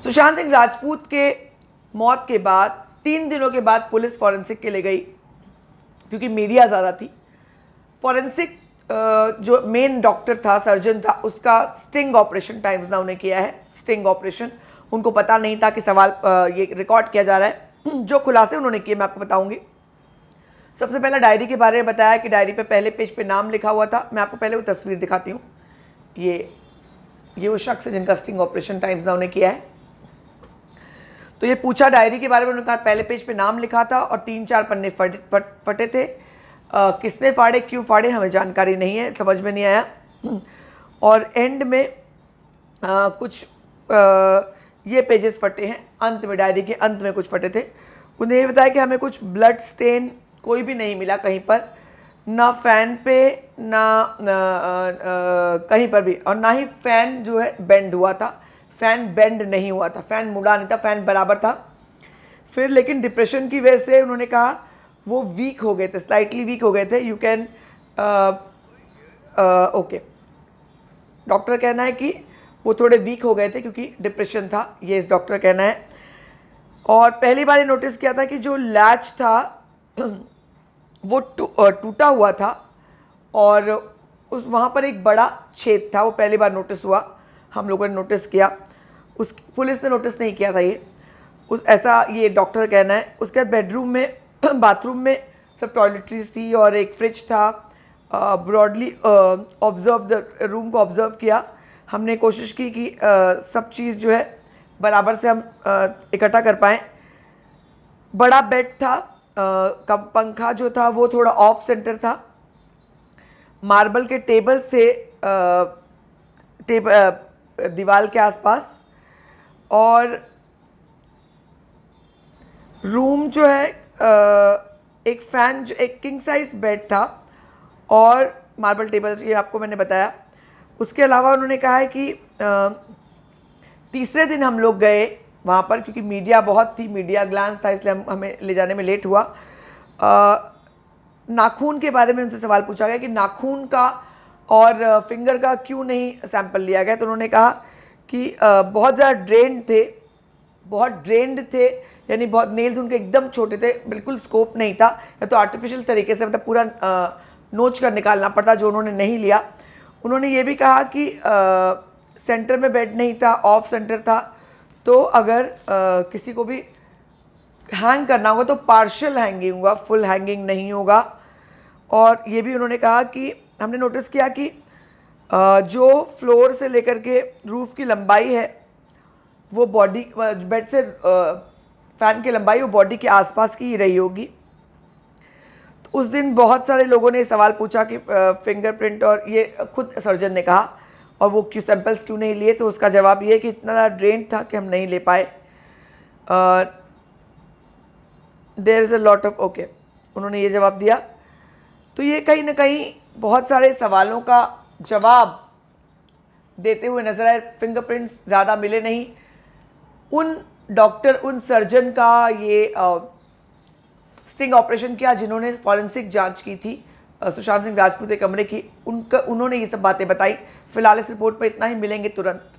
सुशांत सिंह राजपूत के मौत के बाद 3 दिनों के बाद पुलिस फॉरेंसिक के ले गई, क्योंकि मीडिया ज़्यादा थी। फॉरेंसिक जो मेन डॉक्टर था, सर्जन था, उसका स्टिंग ऑपरेशन टाइम्स नाउ ने किया है। स्टिंग ऑपरेशन, उनको पता नहीं था कि सवाल ये रिकॉर्ड किया जा रहा है। जो खुलासे उन्होंने किए मैं आपको बताऊंगी। सबसे पहले डायरी के बारे में बताया कि डायरी पे पहले पेज पे नाम लिखा हुआ था। मैं आपको पहले वो तस्वीर दिखाती हूँ। ये वो शख्स है जिनका स्टिंग ऑपरेशन टाइम्स नाउ ने किया है। तो ये पूछा डायरी के बारे में, उन्होंने कहा पहले पेज पे नाम लिखा था और 3-4 पन्ने फटे थे। किसने फाड़े, क्यों फाड़े, हमें जानकारी नहीं है, समझ में नहीं आया। और एंड में कुछ ये पेजेस फटे हैं, अंत में डायरी के अंत में कुछ फटे थे। उन्हें ये बताया कि हमें कुछ ब्लड स्टेन कोई भी नहीं मिला कहीं पर, ना फैन पे ना कहीं पर भी, और ना ही फैन जो है बेंड हुआ था। फैन बेंड नहीं हुआ था, फैन मुड़ा नहीं था, फैन बराबर था। फिर लेकिन डिप्रेशन की वजह से उन्होंने कहा वो वीक हो गए थे, स्लाइटली वीक हो गए थे। यू कैन ओके, डॉक्टर कहना है कि वो थोड़े वीक हो गए थे क्योंकि डिप्रेशन था, ये इस डॉक्टर कहना है। और पहली बार नोटिस किया था कि जो लैच था वो टूटा हुआ था और उस वहाँ पर एक बड़ा छेद था, वो पहली बार नोटिस हुआ, हम लोगों ने नोटिस किया। उस पुलिस ने नोटिस नहीं किया था ये, ऐसा ये डॉक्टर कहना है। उसके बाद बेडरूम में बाथरूम में सब टॉयलेटरीज थी और एक फ्रिज था। ब्रॉडली ऑब्जर्व द रूम को ऑब्जर्व किया हमने, कोशिश की कि सब चीज़ जो है बराबर से हम इकट्ठा कर पाएँ। बड़ा बेड था, पंखा जो था वो थोड़ा ऑफ सेंटर था। मार्बल के टेबल से दीवार के आसपास, और रूम जो है एक फैन, जो एक किंग साइज बेड था और मार्बल टेबल, ये आपको मैंने बताया। उसके अलावा उन्होंने कहा है कि तीसरे दिन हम लोग गए वहाँ पर, क्योंकि मीडिया बहुत थी, मीडिया ग्लांस था, इसलिए हमें ले जाने में लेट हुआ। नाखून के बारे में उनसे सवाल पूछा गया कि नाखून का और फिंगर का क्यों नहीं सैंपल लिया गया। तो उन्होंने कहा कि बहुत ज़्यादा ड्रेन्ड थे, यानी बहुत नेल्स उनके एकदम छोटे थे, बिल्कुल स्कोप नहीं था, या तो आर्टिफिशियल तरीके से मतलब पूरा नोच कर निकालना पड़ता, जो उन्होंने नहीं लिया। उन्होंने ये भी कहा कि सेंटर में बेड नहीं था, ऑफ सेंटर था, तो अगर किसी को भी हैंग करना होगा तो पार्शियल हैंगिंग होगा, फुल हैंगिंग नहीं होगा। और ये भी उन्होंने कहा कि हमने नोटिस किया कि जो फ्लोर से लेकर के रूफ की लंबाई है वो बॉडी, बेड से फैन की लंबाई वो बॉडी के आसपास की ही रही होगी। तो उस दिन बहुत सारे लोगों ने सवाल पूछा कि फिंगरप्रिंट, और ये खुद सर्जन ने कहा, और वो क्यों सैंपल्स क्यों नहीं लिए, तो उसका जवाब ये कि इतना ज़्यादा ड्रेन था कि हम नहीं ले पाए। There is a lot of okay, उन्होंने ये जवाब दिया। तो ये कहीं ना कहीं बहुत सारे सवालों का जवाब देते हुए नजर आए। फिंगरप्रिंट्स ज़्यादा मिले नहीं। उन डॉक्टर, उन सर्जन का ये स्टिंग ऑपरेशन किया जिन्होंने फॉरेंसिक जांच की थी सुशांत सिंह राजपूत के कमरे की, उन्होंने ये सब बातें बताई। फिलहाल इस रिपोर्ट पर इतना ही, मिलेंगे तुरंत।